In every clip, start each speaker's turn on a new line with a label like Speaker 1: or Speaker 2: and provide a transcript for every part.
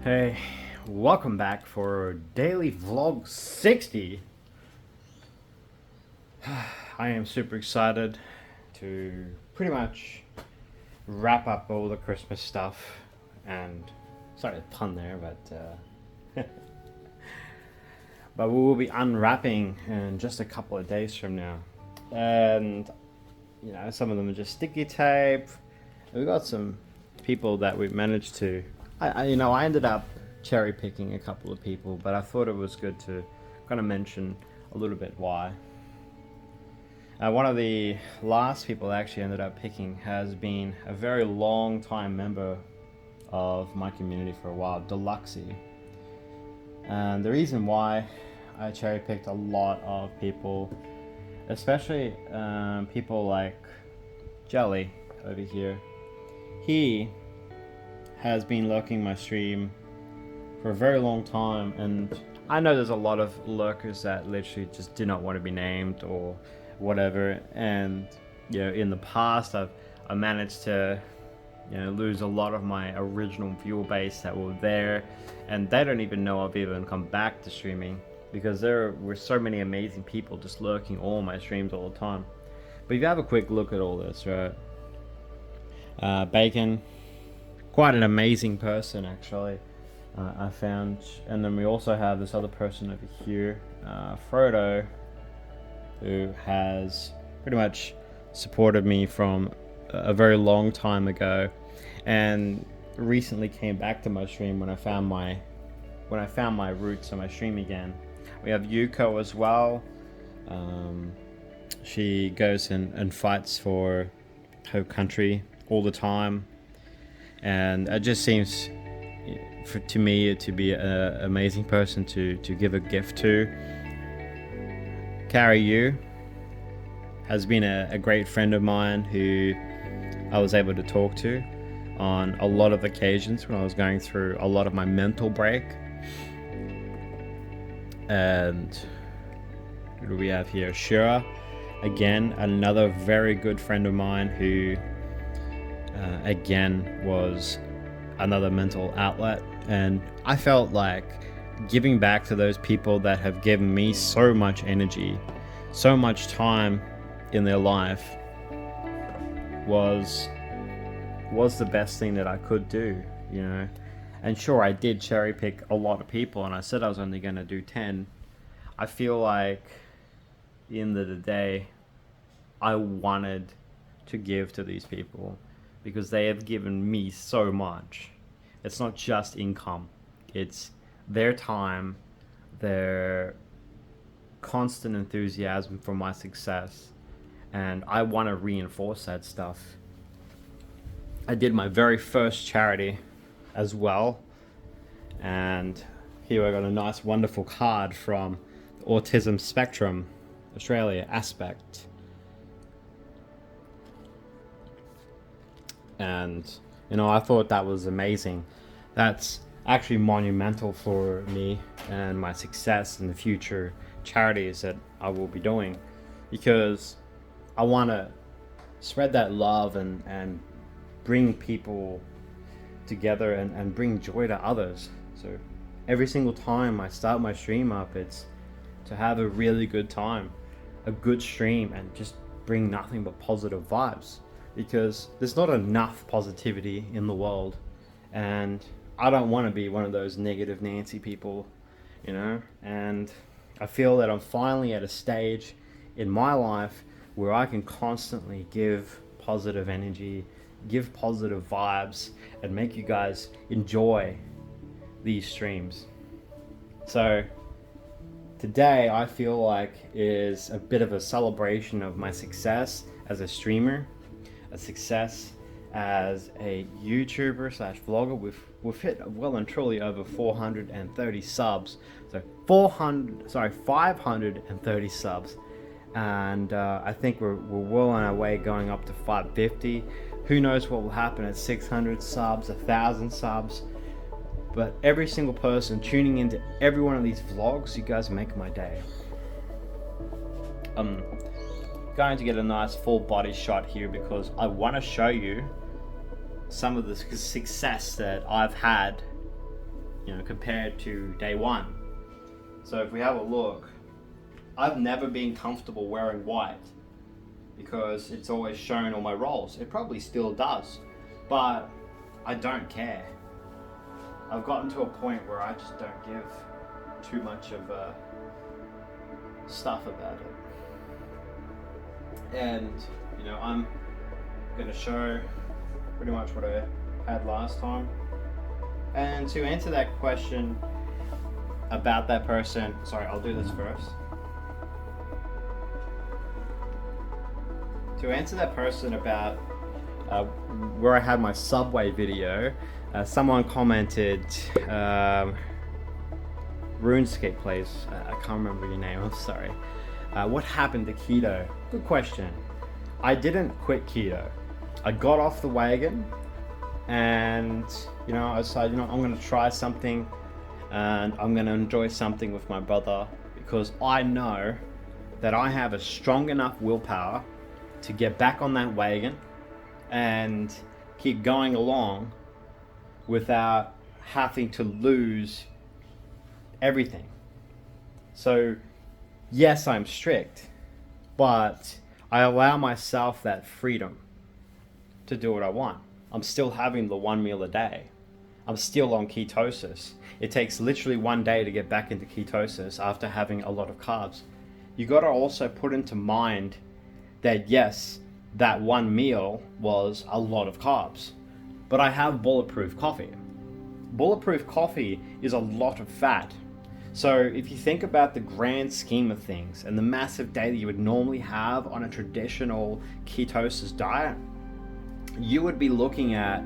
Speaker 1: Hey, welcome back for daily vlog 60. I am super excited to pretty much wrap up all the Christmas stuff and sorry, the pun there, but we will be unwrapping in just a couple of days from now. And some of them are just sticky tape. We got some people that we managed to I ended up cherry picking a couple of people, but I thought it was good to kind of mention a little bit why. One of the last people I actually ended up picking has been a very long time member of my community for a while, Deluxy. And the reason why I cherry picked a lot of people, especially people like Jelly over here, he has been lurking my stream for a very long time, and I know there's a lot of lurkers that literally just do not want to be named or whatever, and in the past I managed to lose a lot of my original viewer base that were there, and they don't even know I've even come back to streaming because there were so many amazing people just lurking all my streams all the time. But if you have a quick look at all this, right, Bacon, quite an amazing person actually, I found. And then we also have this other person over here, Frodo, who has pretty much supported me from a very long time ago and recently came back to my stream when I found my roots on my stream again. We have Youko as well. She goes and fights for her country all the time, and it just seems to me to be an amazing person to give a gift to. Caryiu has been a great friend of mine who I was able to talk to on a lot of occasions when I was going through a lot of my mental break. And who do we have here? Shira, again, another very good friend of mine who again was another mental outlet, and I felt like giving back to those people that have given me so much energy, so much time in their life was the best thing that I could do, And sure, I did cherry pick a lot of people, and I said I was only going to do 10. I feel like at the end of the day I wanted to give to these people because they have given me so much. It's not just income, it's their time, their constant enthusiasm for my success, and I want to reinforce that stuff. I did my very first charity as well, and here I got a nice wonderful card from the Autism Spectrum Australia aspect. And I thought that was amazing. That's actually monumental for me and my success in the future charities that I will be doing, because I want to spread that love and bring people together and bring joy to others. So every single time I start my stream up, it's to have a really good time, a good stream, and just bring nothing but positive vibes, because there's not enough positivity in the world, and I don't want to be one of those negative Nancy people, and I feel that I'm finally at a stage in my life where I can constantly give positive energy, give positive vibes, and make you guys enjoy these streams. So today I feel like is a bit of a celebration of my success as a streamer, a success as a YouTuber slash vlogger. We've hit well and truly over 430 subs. So 530 subs. And I think we're well on our way going up to 550. Who knows what will happen at 600 subs, 1,000 subs. But every single person tuning into every one of these vlogs, you guys make my day. I'm going to get a nice full body shot here because I want to show you some of the success that I've had compared to day one. So if we have a look, I've never been comfortable wearing white because it's always shown on my rolls. It probably still does, but I don't care. I've gotten to a point where I just don't give too much of stuff about it. And I'm going to show pretty much what I had last time. And to answer that question about that person, sorry, I'll do this first. To answer that person about where I had my Subway video, someone commented, RuneScape plays, I can't remember your name, I'm sorry. What happened to keto? Good question. I didn't quit keto. I got off the wagon and I decided, I'm going to try something and I'm going to enjoy something with my brother, because I know that I have a strong enough willpower to get back on that wagon and keep going along without having to lose everything. So yes, I'm strict, but I allow myself that freedom to do what I want. I'm still having the one meal a day. I'm still on ketosis. It takes literally one day to get back into ketosis after having a lot of carbs. You got to also put into mind that yes, that one meal was a lot of carbs, but I have bulletproof coffee. Bulletproof coffee is a lot of fat. So if you think about the grand scheme of things and the massive day that you would normally have on a traditional ketosis diet, you would be looking at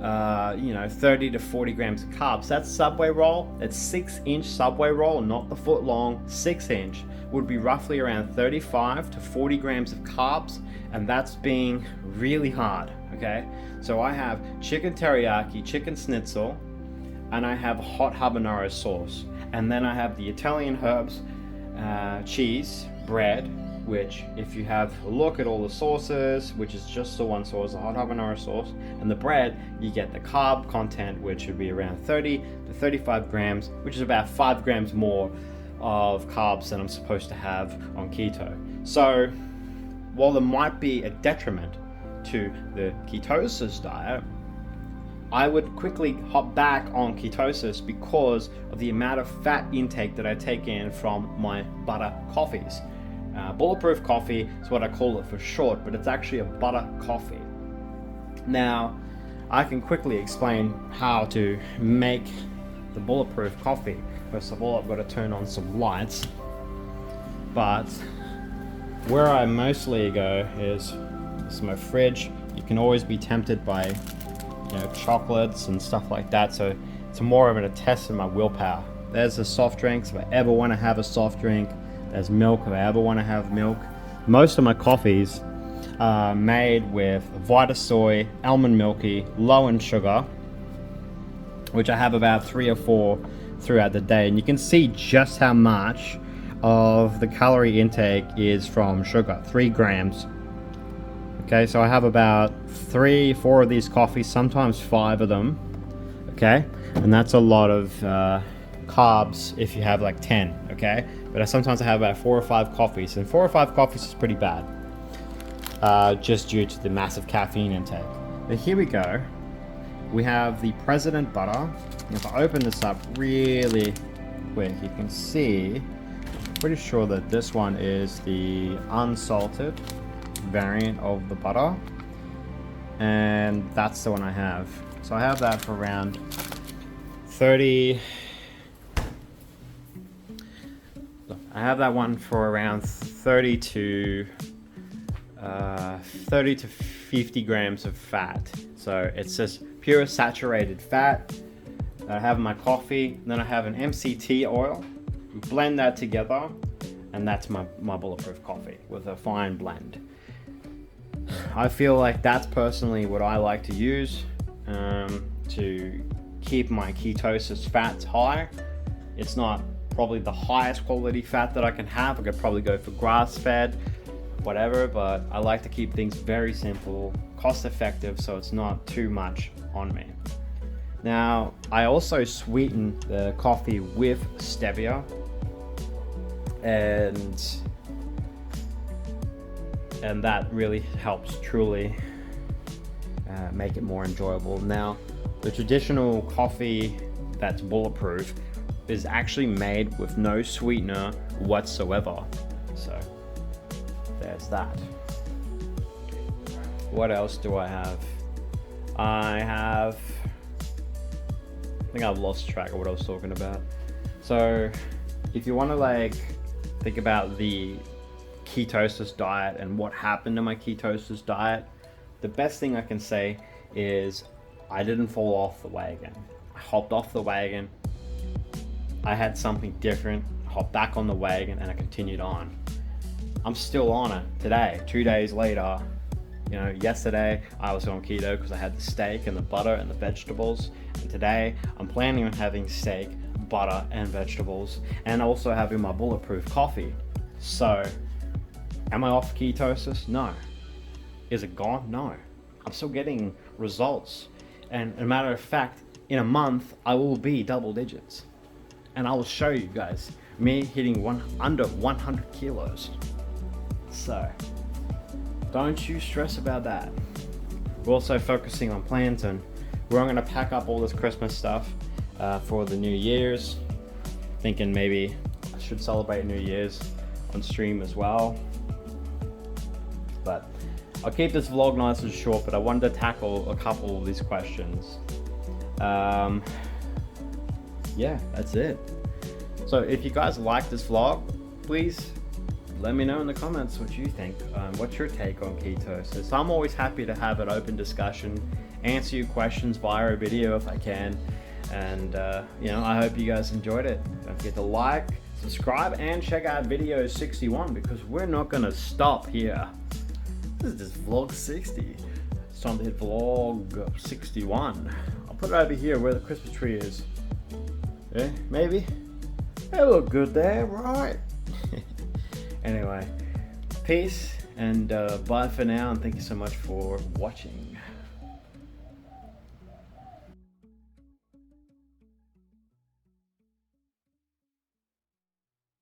Speaker 1: 30 to 40 grams of carbs. That Subway roll, that 6-inch Subway roll, not the foot long, 6-inch, would be roughly around 35 to 40 grams of carbs, and that's being really hard, okay? So I have chicken teriyaki, chicken schnitzel, and I have hot habanero sauce. And then I have the Italian herbs, cheese, bread, which if you have a look at all the sauces, which is just the one sauce, the hot habanero sauce, and the bread, you get the carb content, which would be around 30 to 35 grams, which is about 5 grams more of carbs than I'm supposed to have on keto. So while there might be a detriment to the ketosis diet, I would quickly hop back on ketosis because of the amount of fat intake that I take in from my butter coffees. Bulletproof coffee is what I call it for short, but it's actually a butter coffee. Now, I can quickly explain how to make the bulletproof coffee. First of all, I've got to turn on some lights, but where I mostly go is my fridge. You can always be tempted by chocolates and stuff like that, so it's more of a test of my willpower. There's the soft drinks if I ever want to have a soft drink. There's milk if I ever want to have milk. Most of my coffees are made with Vita Soy, almond milky, low in sugar, which I have about 3 or 4 throughout the day, and you can see just how much of the calorie intake is from sugar, 3 grams. Okay, so I have about 3, 4 of these coffees, sometimes 5 of them. Okay, and that's a lot of carbs if you have like 10. Okay, but sometimes I have about 4 or 5 coffees, and 4 or 5 coffees is pretty bad, just due to the massive caffeine intake. But here we go. We have the President butter. If I open this up really quick, you can see, I'm pretty sure that this one is the unsalted variant of the butter, and that's the one I have. So I have that for around 30. I have that one for around 30 to 50 grams of fat. So it's just pure saturated fat. I have my coffee, then I have an MCT oil. Blend that together, and that's my bulletproof coffee with a fine blend. I feel like that's personally what I like to use to keep my ketosis fats high. It's not probably the highest quality fat that I can have. I could probably go for grass-fed, whatever, but I like to keep things very simple, cost-effective, so it's not too much on me. Now, I also sweeten the coffee with stevia, and that really helps truly make it more enjoyable. Now, the traditional coffee that's bulletproof is actually made with no sweetener whatsoever. So there's that. What else do I have? I think I've lost track of what I was talking about. So if you want to like think about the ketosis diet and what happened to my ketosis diet, the best thing I can say is I didn't fall off the wagon. I hopped off the wagon, I had something different, hopped back on the wagon, and I continued on. I'm still on it today, 2 days later. You know, yesterday I was on keto because I had the steak and the butter and the vegetables, and today I'm planning on having steak, butter, and vegetables, and also having my bulletproof coffee. So, am I off ketosis? No. Is it gone? No. I'm still getting results, and as a matter of fact, in a month I will be double digits, and I will show you guys me hitting under 100 kilos. So don't you stress about that. We're also focusing on plans, and we're going to pack up all this Christmas stuff for the New Year's. Thinking maybe I should celebrate New Year's on stream as well. But I'll keep this vlog nice and short, but I wanted to tackle a couple of these questions. Yeah, that's it. So if you guys like this vlog, please let me know in the comments what you think. What's your take on ketosis? I'm always happy to have an open discussion, answer your questions via a video if I can. And you know, I hope you guys enjoyed it. Don't forget to like, subscribe, and check out video 61 because we're not gonna stop here. This is just vlog 60. It's time to hit vlog 61. I'll put it over here where the Christmas tree is. Yeah, maybe. They look good there, right? Anyway, peace and bye for now, and thank you so much for watching.